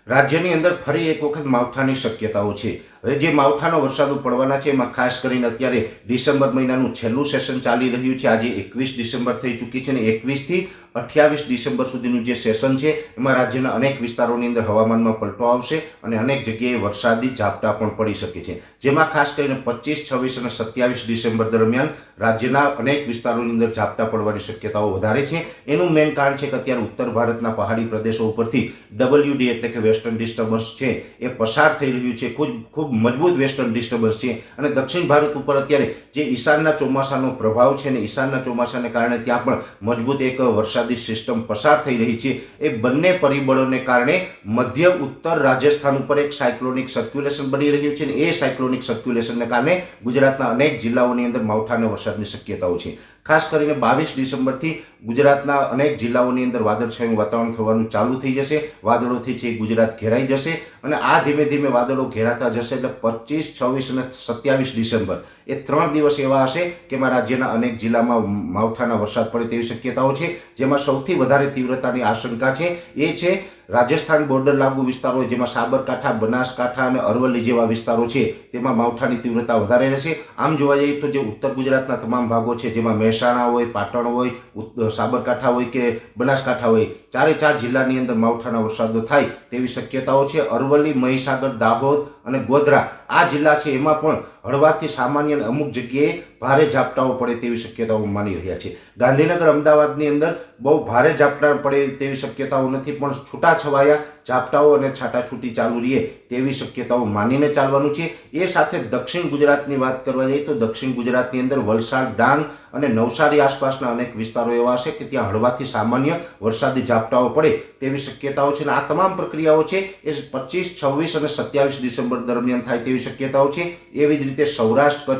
રાજ્યની અંદર ફરી એક વખત માવઠાની શક્યતાઓ છે। હવે જે માવઠાનો વરસાદો પડવાના છે એમાં ખાસ કરીને અત્યારે ડિસેમ્બર મહિનાનું છેલ્લું સેશન ચાલી રહ્યું છે। આજે 21 ડિસેમ્બર થઈ ચૂકી છે અને 21 થી 28 ડિસેમ્બર સુધીનું જે સેશન છે એમાં રાજ્યના અનેક વિસ્તારોની અંદર હવામાનમાં પલટો આવશે અને અનેક જગ્યાએ વરસાદી ઝાપટા પણ પડી શકે છે, જેમાં ખાસ કરીને 25, 26 અને 27 ડિસેમ્બર દરમિયાન રાજ્યના અનેક વિસ્તારોની અંદર ઝાપટા પડવાની શક્યતાઓ વધારે છે। એનું મેઇન કારણ છે કે અત્યારે ઉત્તર ભારતના પહાડી પ્રદેશો ઉપરથી WD એટલે કે વેસ્ટર્ન ડિસ્ટર્બન્સ છે એ પસાર થઈ રહ્યું છે। ખૂબ મજબૂત વેસ્ટર્ન ડિસ્ટર્બન્સ છે અને દક્ષિણ ભારત ઉપર અત્યારે જે ઈશાનના ચોમાસાનો પ્રભાવ છે અને ઈશાનના ચોમાસાને કારણે ત્યાં પણ મજબૂત એક વરસાદી સિસ્ટમ પસાર થઈ રહી છે। એ બંને પરિબળોને કારણે મધ્ય ઉત્તર રાજસ્થાન ઉપર એક સાયક્લોનિક સર્ક્યુલેશન બની રહ્યું છે અને એ સાયક્લોનિક સર્ક્યુલેશનને કારણે ગુજરાતના અનેક જિલ્લાઓની અંદર માવઠાના વરસાદની શક્યતાઓ છે। ખાસ કરીને 22 ડિસેમ્બરથી ગુજરાતના અનેક જિલ્લાઓની અંદર વાદળછાયું વાતાવરણ થવાનું ચાલુ થઈ જશે। વાદળોથી છે ગુજરાત ઘેરાઈ જશે અને આ ધીમે ધીમે વાદળો ઘેરાતા જશે એટલે 25, 26 અને 27 ડિસેમ્બર એ 3 દિવસ એવા હશે કે રાજ્યના અનેક જિલ્લામાં માવઠાના વરસાદ પડે તેવી શક્યતાઓ છે, જેમાં સૌથી વધારે તીવ્રતાની આશંકા છે એ છે રાજસ્થાન બોર્ડર લાગુ વિસ્તારો, જેમાં સાબરકાંઠા, બનાસકાંઠા અને અરવલ્લી જેવા વિસ્તારો છે તેમાં માવઠાની તીવ્રતા વધારે રહેશે। આમ જોવા જઈએ તો જે ઉત્તર ગુજરાતના તમામ ભાગો છે, જેમાં મહેસાણા હોય, પાટણ હોય, સાબરકાંઠા હોય કે બનાસકાંઠા હોય, 4 જિલ્લાની અંદર માવઠાના વરસાદો થાય તેવી શક્યતાઓ છે। અરવલ્લી, મહીસાગર, દાહોદ અને ગોધરા આ જિલ્લા છે એમાં પણ હળવાથી સામાન્ય અને અમુક જગ્યાએ ભારે ઝાપટાઓ પડે તેવી શક્યતાઓ માની રહ્યા છે। ગાંધીનગર, અમદાવાદની અંદર બહુ ભારે ઝાપટા પડે તેવી શક્યતાઓ નથી, પણ છૂટાછવાયા ઝાપટાઓ અને છાટાછૂટી ચાલુ રહે તેવી શક્યતાઓ માનીને ચાલવાનું છે। એ સાથે દક્ષિણ ગુજરાતની વાત કરવા જઈએ તો દક્ષિણ ગુજરાતની અંદર વલસાડ, ડાંગ અને નવસારી આસપાસના અનેક વિસ્તારો એવા હશે કે ત્યાં હળવાથી સામાન્ય વરસાદી ઝાપટાઓ પડે તેવી શક્યતાઓ છે અને આ તમામ પ્રક્રિયાઓ છે એ 25, 26 અને 27 ડિસેમ્બર દરમિયાન થાય તેવી શક્યતાઓ છે। એવી જ રીતે સૌરાષ્ટ્ર,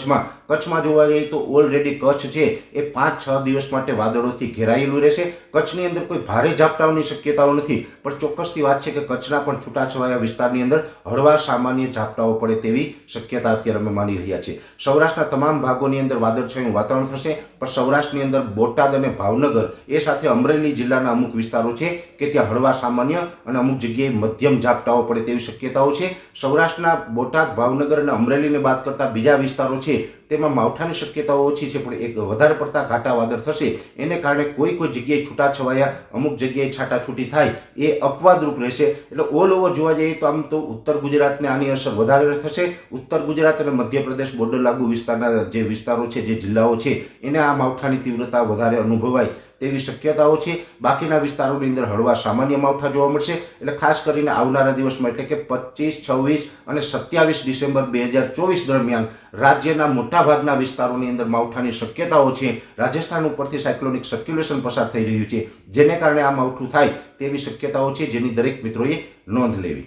કચ્છમાં જોવા જઈએ તો ઓલરેડી કચ્છ છે એ 5-6 દિવસ માટે વાદળોથી ઘેરાયેલું રહેશે। કચ્છની અંદર કોઈ ભારે ઝાપટાઓની શક્યતાઓ નથી, પણ ચોક્કસથી વાત છે કે કચ્છના પણ છૂટાછવાયા વિસ્તારની અંદર હળવા સામાન્ય ઝાપટાઓ પડે તેવી શક્યતા અત્યારે અમે માની રહ્યા છીએ। સૌરાષ્ટ્રના તમામ ભાગોની અંદર વાદળછાયું વાતાવરણ થશે, પણ સૌરાષ્ટ્રની અંદર બોટાદ અને ભાવનગર એ સાથે અમરેલી જિલ્લાના અમુક વિસ્તારો છે કે ત્યાં હળવા સામાન્ય અને અમુક જગ્યાએ મધ્યમ ઝાપટાઓ પડે તેવી શક્યતાઓ છે। સૌરાષ્ટ્રના બોટાદ, ભાવનગર અને અમરેલીને બાદ કરતા બીજા વિસ્તારો છે તેમાં માવઠાની શક્યતાઓ ઓછી છે, પણ એક વધારે પડતા ઘાટા વાદળ થશે એને કારણે કોઈ જગ્યાએ છૂટાછવાયા અમુક જગ્યાએ છાટાછૂટી થાય એ અપવાદરૂપ રહેશે। એટલે ઓલ ઓવર જોવા જઈએ તો આમ તો ઉત્તર ગુજરાતને આની અસર વધારે થશે। ઉત્તર ગુજરાત અને મધ્યપ્રદેશ બોર્ડર લાગુ વિસ્તારના જે વિસ્તારો છે, જે જિલ્લાઓ છે એને આ માવઠાની તીવ્રતા વધારે અનુભવાય તેવી શક્યતાઓ છે। બાકીના વિસ્તારોની અંદર હળવા સામાન્ય માવઠા જોવા મળશે। એટલે ખાસ કરીને આવનારા દિવસમાં એટલે કે 25, 26 અને 27 ડિસેમ્બર 2024 દરમિયાન રાજ્યના મોટાભાગના વિસ્તારોની અંદર માવઠાની શક્યતાઓ છે। રાજસ્થાન ઉપરથી સાયક્લોનિક સર્ક્યુલેશન પસાર થઈ રહ્યું છે, જેને કારણે આ માવઠું થાય તેવી શક્યતાઓ છે, જેની દરેક મિત્રોએ નોંધ લેવી।